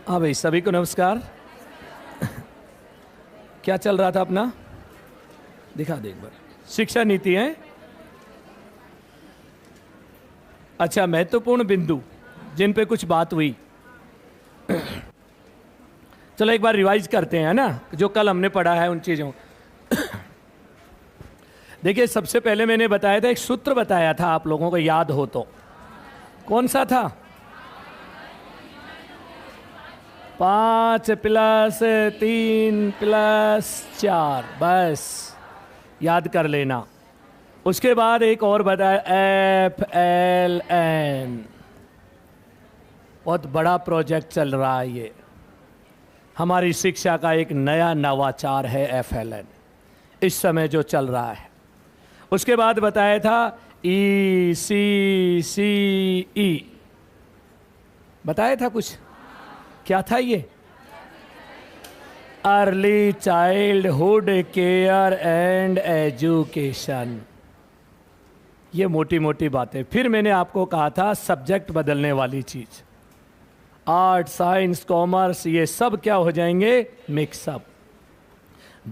हाँ भाई, सभी को नमस्कार। क्या चल रहा था अपना? दिखा दे एक बार। शिक्षा नीति है। अच्छा, महत्वपूर्ण बिंदु जिन पे कुछ बात हुई, चलो एक बार रिवाइज करते हैं, है ना, जो कल हमने पढ़ा है उन चीज़ों। देखिए, सबसे पहले मैंने बताया था, एक सूत्र बताया था, आप लोगों को याद हो तो। कौन सा था? 5 + 3 + 4, बस याद कर लेना। उसके बाद एक और बताया, FLN। बहुत बड़ा प्रोजेक्ट चल रहा है ये, हमारी शिक्षा का एक नया नवाचार है FLN, इस समय जो चल रहा है। उसके बाद बताया था ECCE, बताया था कुछ, क्या था ये? Early childhood care and education. ये मोटी मोटी बातें। फिर मैंने आपको कहा था सब्जेक्ट बदलने वाली चीज, आर्ट, साइंस, कॉमर्स, ये सब क्या हो जाएंगे? मिक्सअप।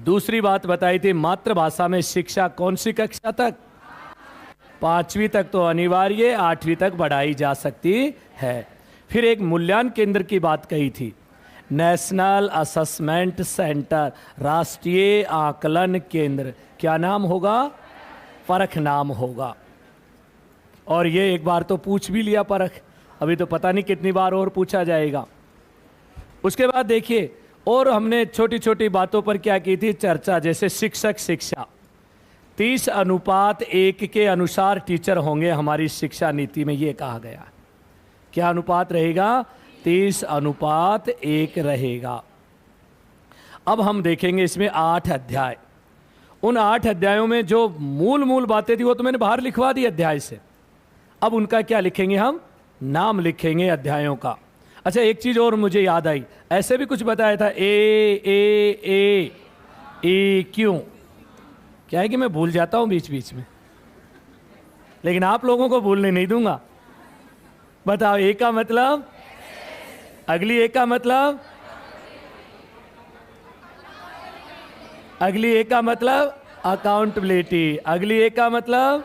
दूसरी बात बताई थी, मातृभाषा में शिक्षा कौन सी कक्षा तक? 5वीं तक तो अनिवार्य, 8वीं तक बढ़ाई जा सकती है। फिर एक मूल्यांकन केंद्र की बात कही थी, नेशनल असेसमेंट सेंटर, राष्ट्रीय आकलन केंद्र। क्या नाम होगा? परख नाम होगा। और ये एक बार तो पूछ भी लिया परख, अभी तो पता नहीं कितनी बार और पूछा जाएगा। उसके बाद देखिए, और हमने छोटी छोटी बातों पर क्या की थी चर्चा, जैसे शिक्षक शिक्षा 30:1 के अनुसार टीचर होंगे हमारी शिक्षा नीति में, ये कहा गया। क्या अनुपात रहेगा? 30:1 रहेगा। अब हम देखेंगे इसमें 8 अध्याय। उन 8 अध्यायों में जो मूल मूल बातें थी वो तो मैंने बाहर लिखवा दी अध्याय से। अब उनका क्या लिखेंगे? हम नाम लिखेंगे अध्यायों का। अच्छा, एक चीज और मुझे याद आई, ऐसे भी कुछ बताया था, ए क्यों। क्या है कि मैं भूल जाता हूं बीच बीच में, लेकिन आप लोगों को भूलने नहीं दूंगा। बताओ, ए का मतलब? अगली ए का मतलब? अगली ए का मतलब अकाउंटेबिलिटी। अगली ए का मतलब?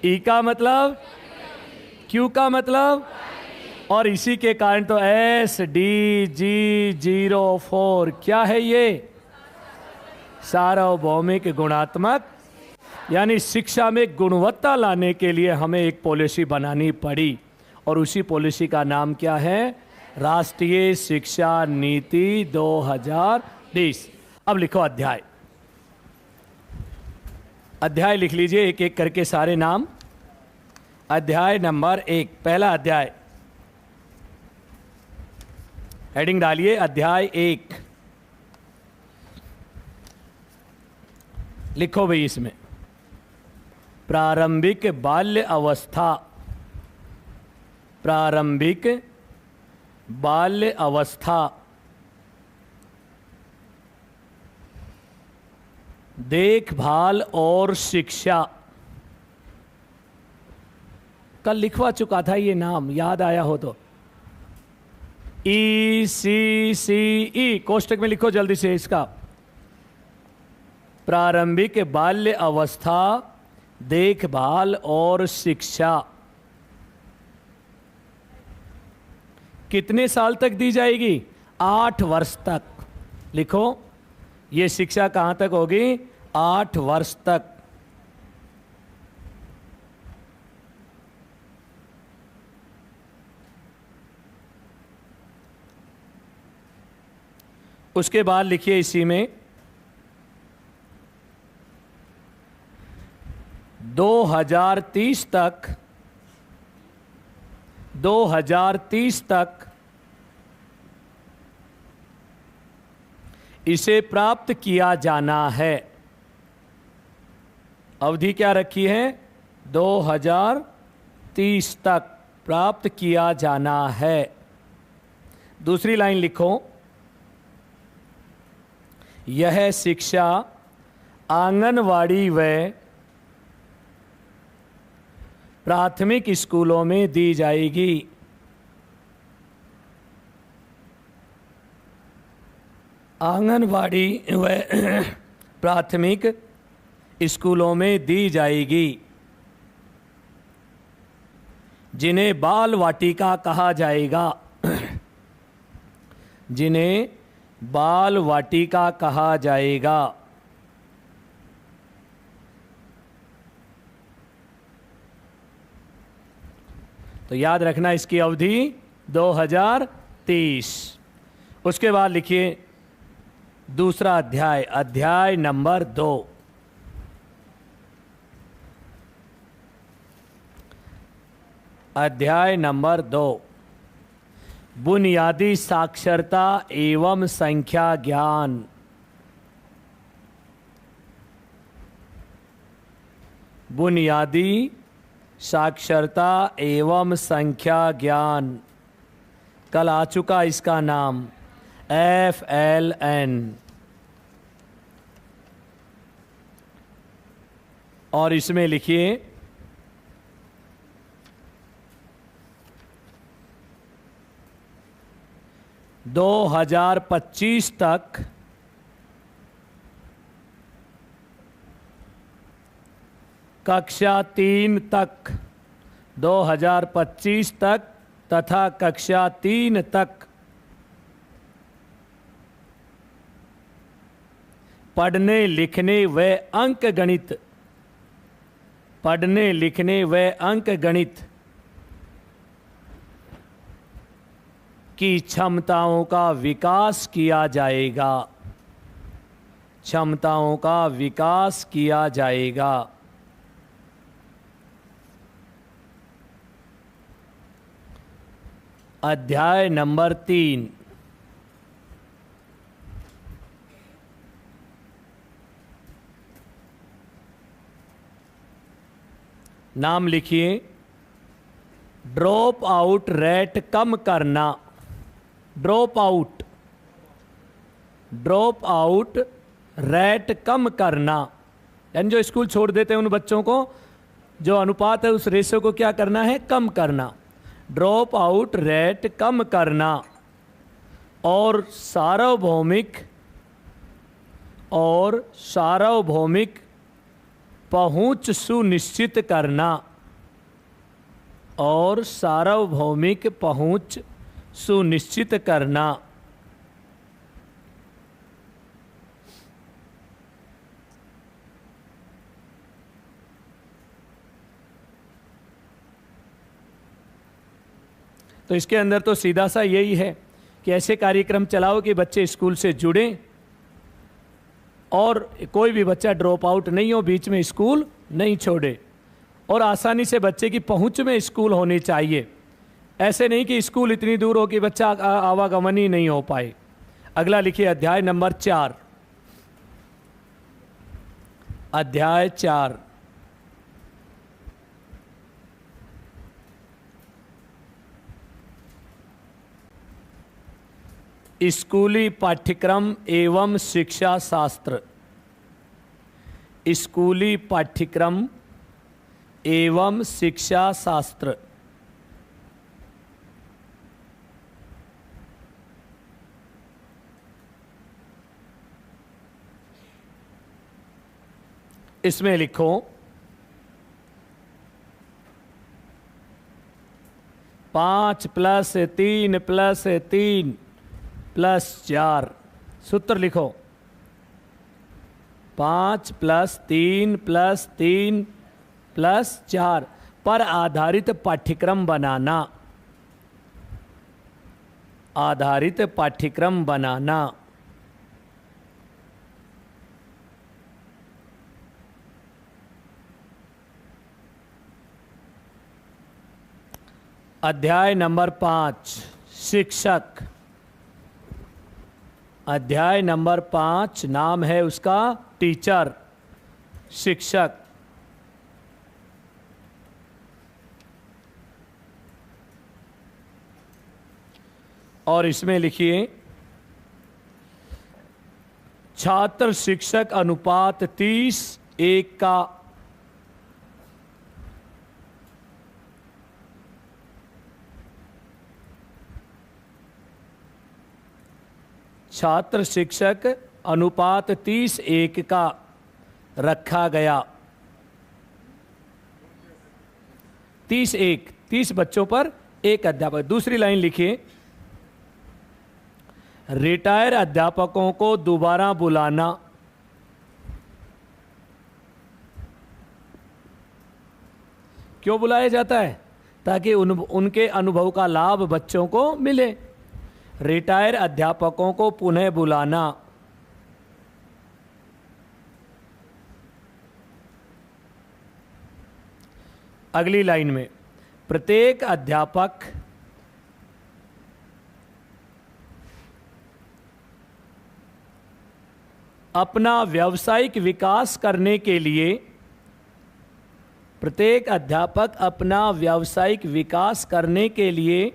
ई का मतलब? क्यू का मतलब? और इसी के कारण तो SDG04 क्या है ये? सार्वभौमिक गुणात्मक, यानी शिक्षा में गुणवत्ता लाने के लिए हमें एक पॉलिसी बनानी पड़ी, और उसी पॉलिसी का नाम क्या है? राष्ट्रीय शिक्षा नीति 2020। अब लिखो अध्याय। अध्याय लिख लीजिए एक एक करके सारे नाम। अध्याय नंबर 1, पहला अध्याय, हेडिंग डालिए अध्याय 1। लिखो भाई इसमें, प्रारंभिक बाल्य अवस्था। प्रारंभिक बाल्य अवस्था, देखभाल और शिक्षा। कल लिखवा चुका था ये नाम, याद आया हो तो। ECCE कोष्टक में लिखो जल्दी से इसका। प्रारंभिक बाल्य अवस्था, देखभाल और शिक्षा कितने साल तक दी जाएगी? 8 वर्ष तक। लिखो, ये शिक्षा कहां तक होगी? 8 वर्ष तक। उसके बाद लिखिए इसी में 2030 तक इसे प्राप्त किया जाना है। अवधि क्या रखी है? 2030 तक प्राप्त किया जाना है। दूसरी लाइन लिखो, यह शिक्षा आंगनवाड़ी व प्राथमिक स्कूलों में दी जाएगी। आंगनवाड़ी व प्राथमिक स्कूलों में दी जाएगी, जिन्हें बाल वाटिका कहा जाएगा, जिन्हें बाल वाटिका कहा जाएगा। तो याद रखना इसकी अवधि 2030। उसके बाद लिखिए दूसरा अध्याय, अध्याय नंबर 2। अध्याय नंबर 2, बुनियादी साक्षरता एवं संख्या ज्ञान। बुनियादी साक्षरता एवं संख्या ज्ञान, कल आ चुका इसका नाम FLN। और इसमें लिखिए 2025 तक कक्षा 3 तक, 2025 तक तथा कक्षा 3 तक पढ़ने लिखने व अंक गणित, पढ़ने लिखने व अंक गणित की क्षमताओं का विकास किया जाएगा, क्षमताओं का विकास किया जाएगा। अध्याय नंबर 3, नाम लिखिए ड्रॉप आउट रेट कम करना। Drop out, drop out rate कम करना, यानी जो स्कूल छोड़ देते हैं उन बच्चों को, जो अनुपात है उस रेशो को क्या करना है, कम करना। ड्रॉप आउट रेट कम करना और सार्वभौमिक पहुंच सुनिश्चित करना, और सार्वभौमिक पहुंच सुनिश्चित करना। तो इसके अंदर तो सीधा सा यही है कि ऐसे कार्यक्रम चलाओ कि बच्चे स्कूल से जुड़ें और कोई भी बच्चा ड्रॉप आउट नहीं हो, बीच में स्कूल नहीं छोड़े, और आसानी से बच्चे की पहुंच में स्कूल होनी चाहिए। ऐसे नहीं कि स्कूल इतनी दूर हो कि बच्चा आवागमन ही नहीं हो पाए। अगला लिखिए अध्याय नंबर 4। अध्याय 4, स्कूली पाठ्यक्रम एवं शिक्षा शास्त्र। स्कूली पाठ्यक्रम एवं शिक्षा शास्त्र। इसमें लिखो 5 + 3 + 3 + 4। सूत्र लिखो 5 + 3 + 3 + 4 पर आधारित पाठ्यक्रम बनाना, आधारित पाठ्यक्रम बनाना। अध्याय नंबर 5, शिक्षक। अध्याय नंबर 5 नाम है उसका टीचर, शिक्षक। और इसमें लिखिए छात्र शिक्षक अनुपात 30:1 का। छात्र शिक्षक अनुपात 30:1 का रखा गया। 30:1, 30 बच्चों पर एक अध्यापक। दूसरी लाइन लिखिए, रिटायर अध्यापकों को दोबारा बुलाना। क्यों बुलाया जाता है? ताकि उनके अनुभव का लाभ बच्चों को मिले। रिटायर अध्यापकों को पुनः बुलाना। अगली लाइन में, प्रत्येक अध्यापक अपना व्यावसायिक विकास करने के लिए, प्रत्येक अध्यापक अपना व्यावसायिक विकास करने के लिए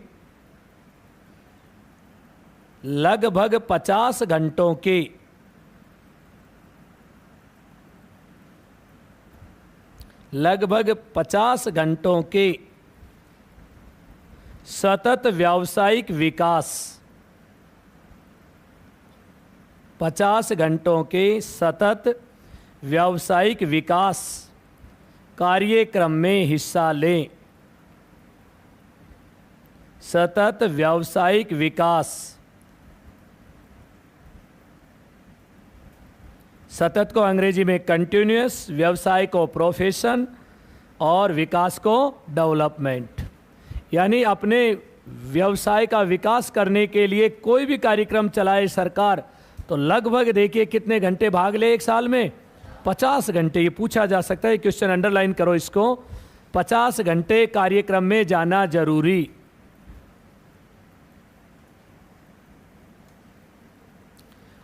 लगभग 50 घंटों के सतत व्यावसायिक विकास, 50 घंटों के सतत व्यावसायिक विकास कार्यक्रम में हिस्सा लें। सतत व्यावसायिक विकास, सतत को अंग्रेजी में कंटिन्यूअस, व्यवसाय को प्रोफेशन और विकास को डेवलपमेंट। यानी अपने व्यवसाय का विकास करने के लिए कोई भी कार्यक्रम चलाए सरकार, तो लगभग देखिए कितने घंटे भाग ले एक साल में, 50 घंटे। ये पूछा जा सकता है, क्वेश्चन अंडरलाइन करो इसको, 50 घंटे कार्यक्रम में जाना जरूरी।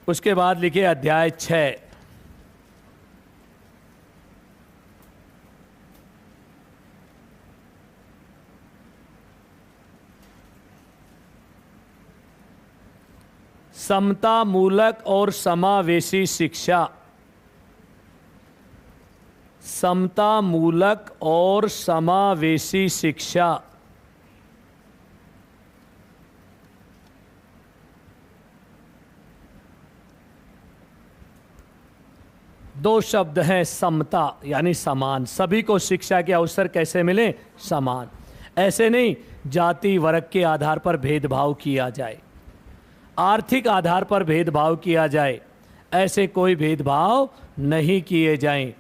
उसके बाद लिखिए अध्याय 6, समतामूलक और समावेशी शिक्षा। समतामूलक और समावेशी शिक्षा। दो शब्द हैं, समता यानी समान, सभी को शिक्षा के अवसर कैसे मिले? समान। ऐसे नहीं जाति वर्ग के आधार पर भेदभाव किया जाए, आर्थिक आधार पर भेदभाव किया जाए, ऐसे कोई भेदभाव नहीं किए जाएं।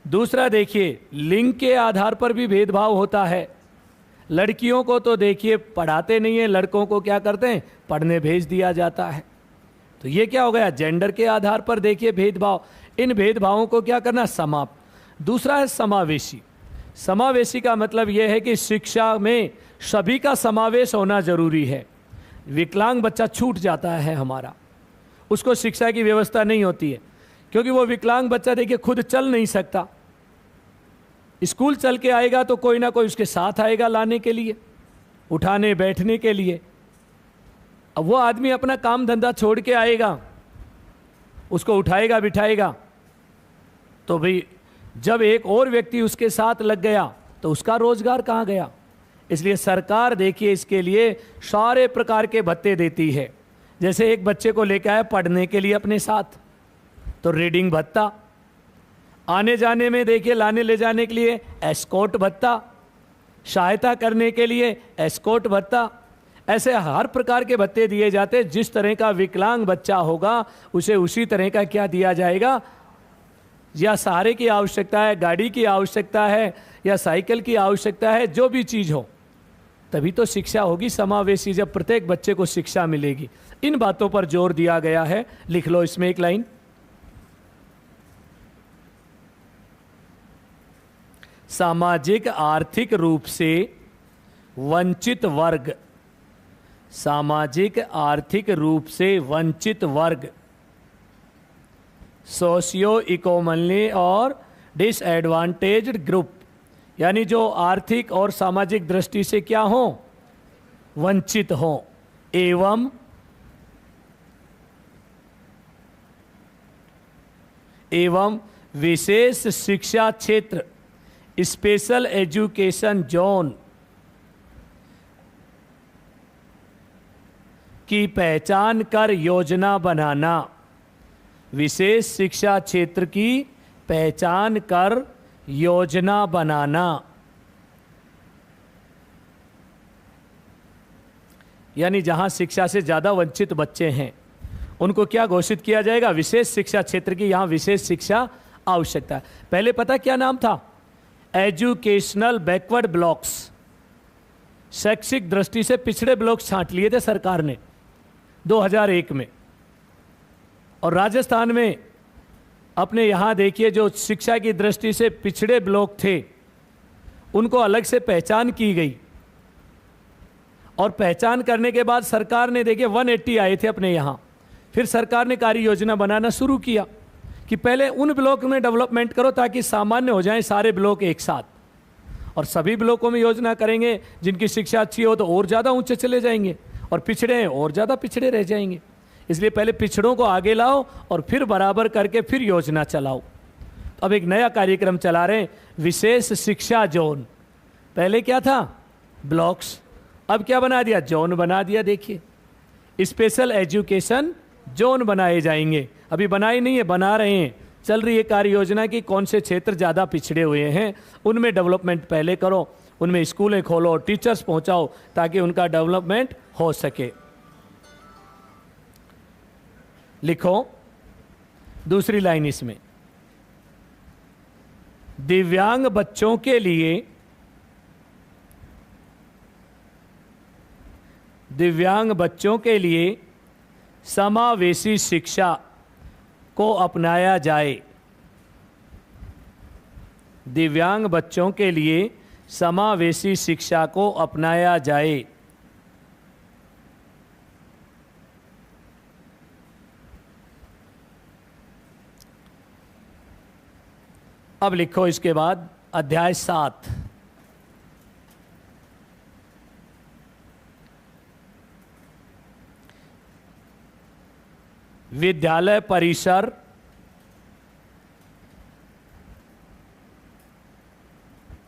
दूसरा देखिए, लिंग के आधार पर भी भेदभाव होता है। लड़कियों को तो देखिए पढ़ाते नहीं है, लड़कों को क्या करते हैं? पढ़ने भेज दिया जाता है। तो ये क्या हो गया? जेंडर के आधार पर देखिए भेदभाव। इन भेदभावों को क्या करना? समाप्त। दूसरा है समावेशी। समावेशी का मतलब यह है कि शिक्षा में सभी का समावेश होना जरूरी है। विकलांग बच्चा छूट जाता है हमारा, उसको शिक्षा की व्यवस्था नहीं होती है, क्योंकि वो विकलांग बच्चा देखिए खुद चल नहीं सकता। स्कूल चल के आएगा तो कोई ना कोई उसके साथ आएगा लाने के लिए, उठाने बैठने के लिए। अब वो आदमी अपना काम धंधा छोड़ के आएगा, उसको उठाएगा बिठाएगा, तो भाई जब एक और व्यक्ति उसके साथ लग गया तो उसका रोजगार कहाँ गया? इसलिए सरकार देखिए इसके लिए सारे प्रकार के भत्ते देती है। जैसे एक बच्चे को लेकर आए पढ़ने के लिए अपने साथ, तो रीडिंग भत्ता, आने जाने में देखिए लाने ले जाने के लिए एस्कॉर्ट भत्ता, सहायता करने के लिए एस्कॉर्ट भत्ता। ऐसे हर प्रकार के भत्ते दिए जाते। जिस तरह का विकलांग बच्चा होगा उसे उसी तरह का क्या दिया जाएगा? या सहारे की आवश्यकता है, गाड़ी की आवश्यकता है, या साइकिल की आवश्यकता है, जो भी चीज़ हो, तभी तो शिक्षा होगी समावेशी, जब प्रत्येक बच्चे को शिक्षा मिलेगी। इन बातों पर जोर दिया गया है। लिख लो इसमें एक लाइन, सामाजिक आर्थिक रूप से वंचित वर्ग, सामाजिक आर्थिक रूप से वंचित वर्ग, सोशियो इकोनॉमिकली और डिसएडवांटेज्ड ग्रुप, यानी जो आर्थिक और सामाजिक दृष्टि से क्या हो? वंचित हो, एवं विशेष शिक्षा क्षेत्र, स्पेशल एजुकेशन जोन की पहचान कर योजना बनाना। विशेष शिक्षा क्षेत्र की पहचान कर योजना बनाना। यानी जहां शिक्षा से ज्यादा वंचित बच्चे हैं उनको क्या घोषित किया जाएगा? विशेष शिक्षा क्षेत्र की यहां विशेष शिक्षा आवश्यकता है। पहले पता क्या नाम था? Educational backward blocks. शैक्षिक दृष्टि से पिछड़े ब्लॉक छांट लिए थे सरकार ने 2001 में। और राजस्थान में अपने यहां देखिए जो शिक्षा की दृष्टि से पिछड़े ब्लॉक थे उनको अलग से पहचान की गई। और पहचान करने के बाद सरकार ने देखिए 180 आए थे अपने यहां। फिर सरकार ने कार्य योजना बनाना शुरू किया कि पहले उन ब्लॉक में डेवलपमेंट करो ताकि सामान्य हो जाएं सारे ब्लॉक एक साथ, और सभी ब्लॉकों में योजना करेंगे। जिनकी शिक्षा अच्छी हो तो और ज़्यादा ऊंचे चले जाएंगे, और पिछड़े हैं और ज़्यादा पिछड़े रह जाएंगे। इसलिए पहले पिछड़ों को आगे लाओ और फिर बराबर करके फिर योजना चलाओ। अब एक नया कार्यक्रम चला रहे हैं, विशेष शिक्षा जोन। पहले क्या था? ब्लॉक्स। अब क्या बना दिया? जोन बना दिया। देखिए स्पेशल एजुकेशन जोन बनाए जाएंगे। अभी बनाए नहीं है, बना रहे हैं। चल रही है कार्य योजना की कौन से क्षेत्र ज़्यादा पिछड़े हुए हैं उनमें डेवलपमेंट पहले करो, उनमें स्कूलें खोलो, टीचर्स पहुंचाओ ताकि उनका डेवलपमेंट हो सके। लिखो दूसरी लाइन इसमें, दिव्यांग बच्चों के लिए समावेशी शिक्षा को अपनाया जाए। दिव्यांग बच्चों के लिए समावेशी शिक्षा को अपनाया जाए। अब लिखो इसके बाद अध्याय 7। विद्यालय परिसर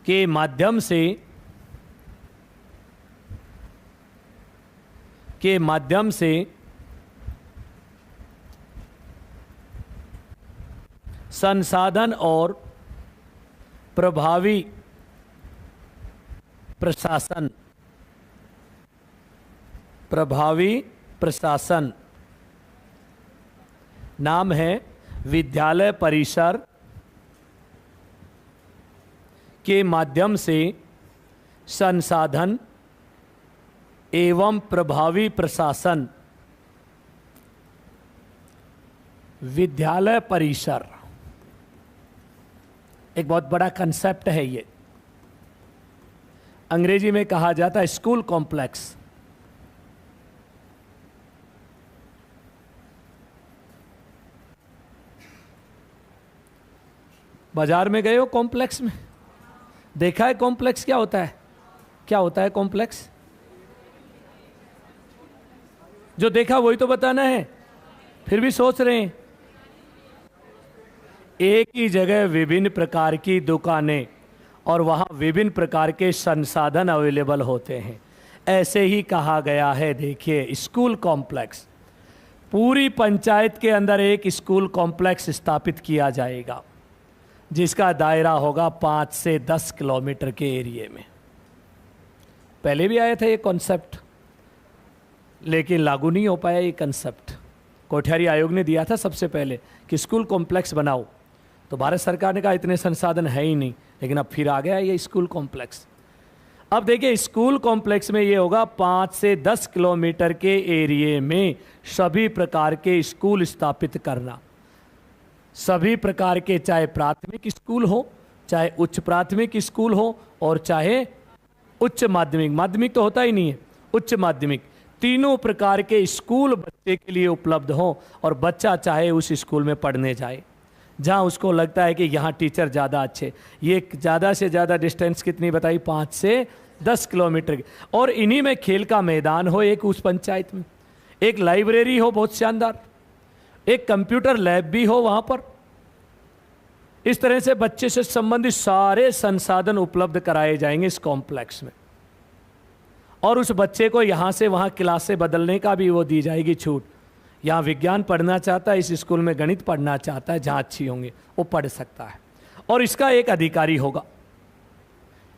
के माध्यम से संसाधन और प्रभावी प्रशासन नाम है विद्यालय परिसर के माध्यम से संसाधन एवं प्रभावी प्रशासन। विद्यालय परिसर एक बहुत बड़ा कंसेप्ट है। ये अंग्रेजी में कहा जाता है स्कूल कॉम्प्लेक्स। बाजार में गए हो कॉम्प्लेक्स में? देखा है कॉम्प्लेक्स क्या होता है? क्या होता है कॉम्प्लेक्स? जो देखा वही तो बताना है, फिर भी सोच रहे हैं। एक ही जगह विभिन्न प्रकार की दुकानें और वहां विभिन्न प्रकार के संसाधन अवेलेबल होते हैं, ऐसे ही कहा गया है। देखिए स्कूल कॉम्प्लेक्स, पूरी पंचायत के अंदर एक स्कूल कॉम्प्लेक्स स्थापित किया जाएगा जिसका दायरा होगा 5 से 10 किलोमीटर के एरिए में। पहले भी आया था ये कॉन्सेप्ट, लेकिन लागू नहीं हो पाया ये कॉन्सेप्ट। कोठारी आयोग ने दिया था सबसे पहले कि स्कूल कॉम्प्लेक्स बनाओ, तो भारत सरकार ने कहा इतने संसाधन है ही नहीं, लेकिन अब फिर आ गया ये स्कूल कॉम्प्लेक्स। अब देखिए स्कूल कॉम्प्लेक्स में ये होगा 5 से 10 किलोमीटर के एरिए में सभी प्रकार के स्कूल स्थापित करना। सभी प्रकार के, चाहे प्राथमिक स्कूल हो, चाहे उच्च प्राथमिक स्कूल हो, और चाहे उच्च माध्यमिक, माध्यमिक तो होता ही नहीं है, उच्च माध्यमिक, तीनों प्रकार के स्कूल बच्चे के लिए उपलब्ध हो। और बच्चा चाहे उस स्कूल में पढ़ने जाए जहां उसको लगता है कि यहाँ टीचर ज़्यादा अच्छे। ये ज़्यादा से ज़्यादा डिस्टेंस कितनी बताई? 5 से 10 किलोमीटर की। और इन्हीं में खेल का मैदान हो एक उस पंचायत में, एक लाइब्रेरी हो बहुत शानदार, एक कंप्यूटर लैब भी हो वहां पर। इस तरह से बच्चे से संबंधित सारे संसाधन उपलब्ध कराए जाएंगे इस कॉम्प्लेक्स में। और उस बच्चे को यहाँ से वहाँ क्लास से बदलने का भी वो दी जाएगी छूट। यहाँ विज्ञान पढ़ना चाहता है, इस स्कूल में गणित पढ़ना चाहता है, जहाँ अच्छी होंगे वो पढ़ सकता है। और इसका एक अधिकारी होगा।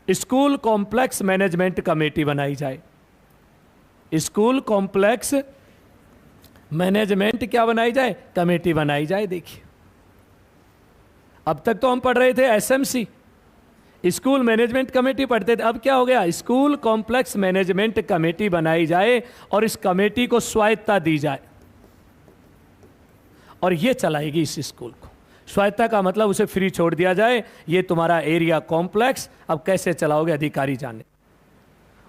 स्कूल कॉम्प्लेक्स मैनेजमेंट कमेटी बनाई जाए। स्कूल कॉम्प्लेक्स मैनेजमेंट क्या बनाई जाए? कमेटी बनाई जाए। देखिए, अब तक तो हम पढ़ रहे थे एसएमसी, स्कूल मैनेजमेंट कमेटी पढ़ते थे। अब क्या हो गया? स्कूल कॉम्प्लेक्स मैनेजमेंट कमेटी बनाई जाए और इस कमेटी को स्वायत्तता दी जाए और ये चलाएगी इस स्कूल को। स्वायत्तता का मतलब उसे फ्री छोड़ दिया जाए, ये तुम्हारा एरिया कॉम्प्लेक्स, अब कैसे चलाओगे अधिकारी जाने।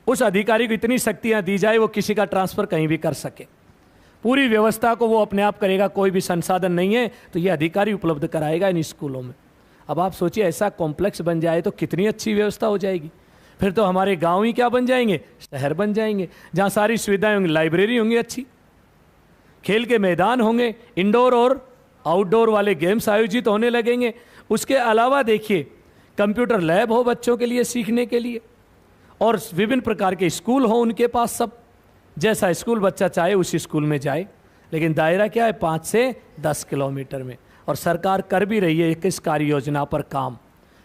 उस अधिकारी को इतनी शक्तियां दी जाए वो किसी का ट्रांसफर कहीं भी कर सके, पूरी व्यवस्था को वो अपने आप करेगा, कोई भी संसाधन नहीं है तो ये अधिकारी उपलब्ध कराएगा इन स्कूलों में। अब आप सोचिए ऐसा कॉम्प्लेक्स बन जाए तो कितनी अच्छी व्यवस्था हो जाएगी। फिर तो हमारे गांव ही क्या बन जाएंगे? शहर बन जाएंगे, जहां सारी सुविधाएं होंगी, लाइब्रेरी होंगी अच्छी, खेल के मैदान होंगे, इंडोर और आउटडोर वाले गेम्स आयोजित होने लगेंगे। उसके अलावा देखिए कंप्यूटर लैब हो बच्चों के लिए सीखने के लिए, और विभिन्न प्रकार के स्कूल हो उनके पास, सब जैसा स्कूल बच्चा चाहे उस स्कूल में जाए। लेकिन दायरा क्या है? 5 से 10 किलोमीटर में। और सरकार कर भी रही है इस कार्य योजना पर काम।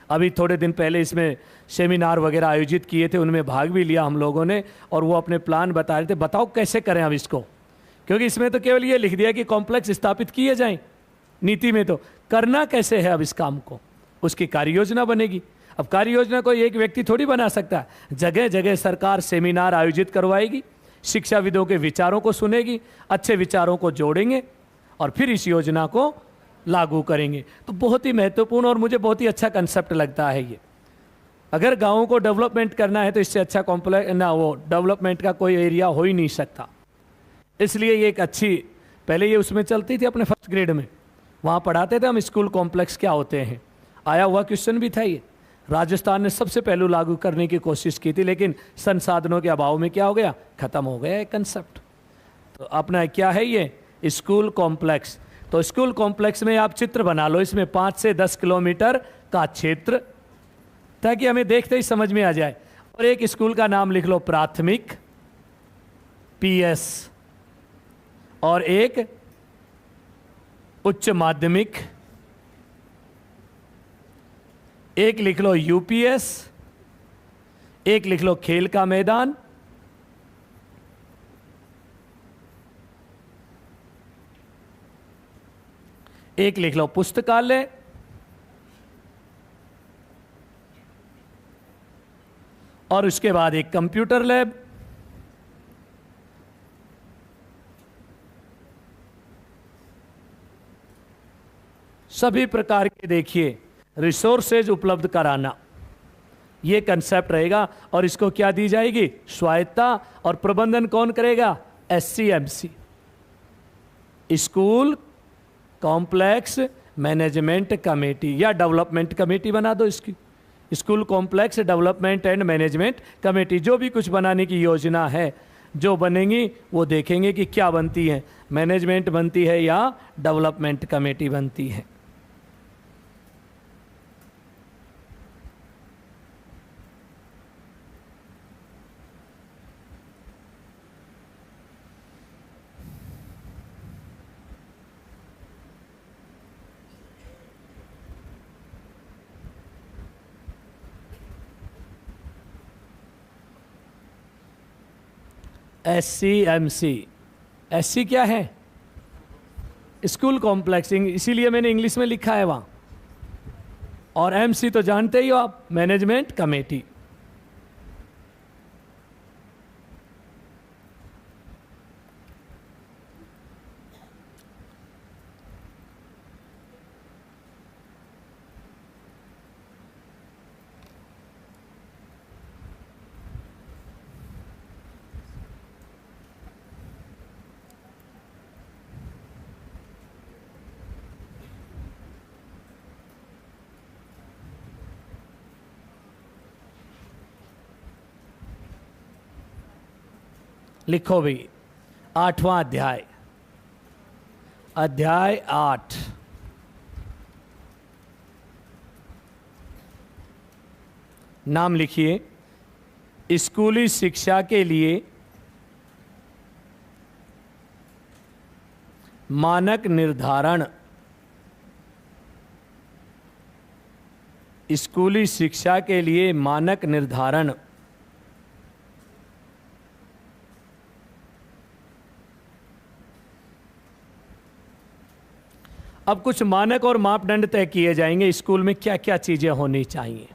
अभी थोड़े दिन पहले इसमें सेमिनार वगैरह आयोजित किए थे, उनमें भाग भी लिया हम लोगों ने, और वो अपने प्लान बता रहे थे। बताओ कैसे करें अब इसको, क्योंकि इसमें तो केवल ये लिख दिया कि कॉम्प्लेक्स स्थापित किए जाएं, नीति में तो करना कैसे है अब इस काम को, उसकी कार्य योजना बनेगी। अब कार्य योजना को एक व्यक्ति थोड़ी बना सकता है, जगह जगह सरकार सेमिनार आयोजित करवाएगी, शिक्षाविदों के विचारों को सुनेगी, अच्छे विचारों को जोड़ेंगे और फिर इस योजना को लागू करेंगे। तो बहुत ही महत्वपूर्ण और मुझे बहुत ही अच्छा कंसेप्ट लगता है ये। अगर गाँवों को डेवलपमेंट करना है तो इससे अच्छा कॉम्प्लेक्स ना वो डेवलपमेंट का कोई एरिया हो ही नहीं सकता। इसलिए ये एक अच्छी, पहले ये उसमें चलती थी अपने फर्स्ट ग्रेड में, वहाँ पढ़ाते थे हम स्कूल कॉम्प्लेक्स क्या होते हैं, आया हुआ क्वेश्चन भी था ये। राजस्थान ने सबसे पहले लागू करने की कोशिश की थी, लेकिन संसाधनों के अभाव में क्या हो गया? खत्म हो गया ये कंसेप्ट। तो अपना क्या है ये स्कूल कॉम्प्लेक्स। तो स्कूल कॉम्प्लेक्स में आप चित्र बना लो, इसमें 5 से 10 किलोमीटर का क्षेत्र, ताकि हमें देखते ही समझ में आ जाए। और एक स्कूल का नाम लिख लो, प्राथमिक पीएस, और एक उच्च माध्यमिक, एक लिख लो यूपीएस, एक लिख लो खेल का मैदान, एक लिख लो पुस्तकालय, और उसके बाद एक कंप्यूटर लैब, सभी प्रकार के देखिए रिसोर्सेज उपलब्ध कराना, ये कंसेप्ट रहेगा। और इसको क्या दी जाएगी? स्वायत्तता। और प्रबंधन कौन करेगा? एससीएमसी, स्कूल कॉम्प्लेक्स मैनेजमेंट कमेटी, या डेवलपमेंट कमेटी बना दो इसकी, school complex development and management committee. जो भी कुछ बनाने की योजना है, जो बनेंगी वो देखेंगे कि क्या बनती है, मैनेजमेंट बनती है या डेवलपमेंट कमेटी बनती है। SCMC, SC क्या है? स्कूल कॉम्प्लेक्सिंग, इसीलिए मैंने इंग्लिश में लिखा है वहाँ। और MC तो जानते ही हो आप, मैनेजमेंट कमेटी। लिखो भी 8वां अध्याय, अध्याय 8, नाम लिखिए स्कूली शिक्षा के लिए मानक निर्धारण, स्कूली शिक्षा के लिए मानक निर्धारण। अब कुछ मानक और मापदंड तय किए जाएंगे, स्कूल में क्या क्या चीजें होनी चाहिए,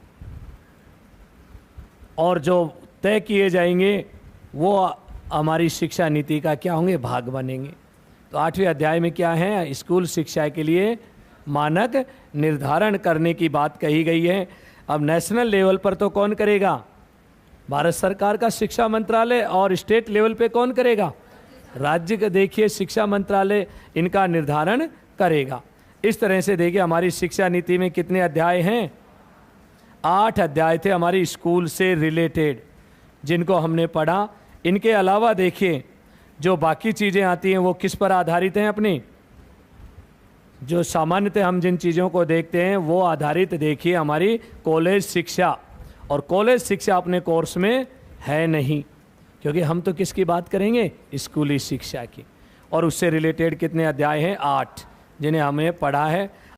और जो तय किए जाएंगे वो हमारी शिक्षा नीति का क्या होंगे, भाग बनेंगे। तो 8वें अध्याय में क्या है, स्कूल शिक्षा के लिए मानक निर्धारण करने की बात कही गई है। अब नेशनल लेवल पर तो कौन करेगा, भारत सरकार का शिक्षा मंत्रालय, और स्टेट लेवल पे कौन करेगा, राज्य का देखिए शिक्षा मंत्रालय इनका निर्धारण करेगा। इस तरह से देखिए हमारी शिक्षा नीति में कितने अध्याय हैं, 8 अध्याय थे हमारी स्कूल से रिलेटेड जिनको हमने पढ़ा। इनके अलावा देखिए जो बाकी चीज़ें आती हैं वो किस पर आधारित हैं, अपनी जो सामान्यतः हम जिन चीज़ों को देखते हैं वो आधारित देखिए हमारी कॉलेज शिक्षा, और कॉलेज शिक्षा अपने कोर्स में है नहीं, क्योंकि हम तो किसकी बात करेंगे, स्कूली शिक्षा की। और उससे रिलेटेड कितने अध्याय हैं, 8, जिन्हें हमने पढ़ा है।